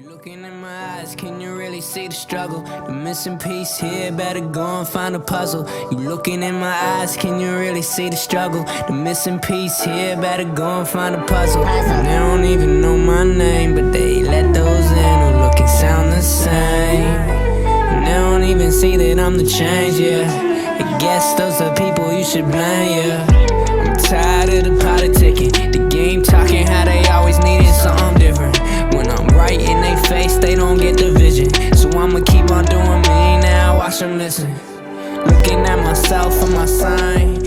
Looking in my eyes, can you really see the struggle? The missing piece here, better go and find a puzzle. You looking in my eyes, can you really see the struggle? The missing piece here, better go and find a puzzle. And they don't even know my name, but they let those in who look and sound the same. And they don't even see that I'm the change, yeah. I guess those are people you should blame, yeah. I'm tired of the politicking, the game talking how they always needed something different. When I'm right in they face, they don't get the vision. So I'ma keep on doing me now, watch them listen. Looking at myself for my sign.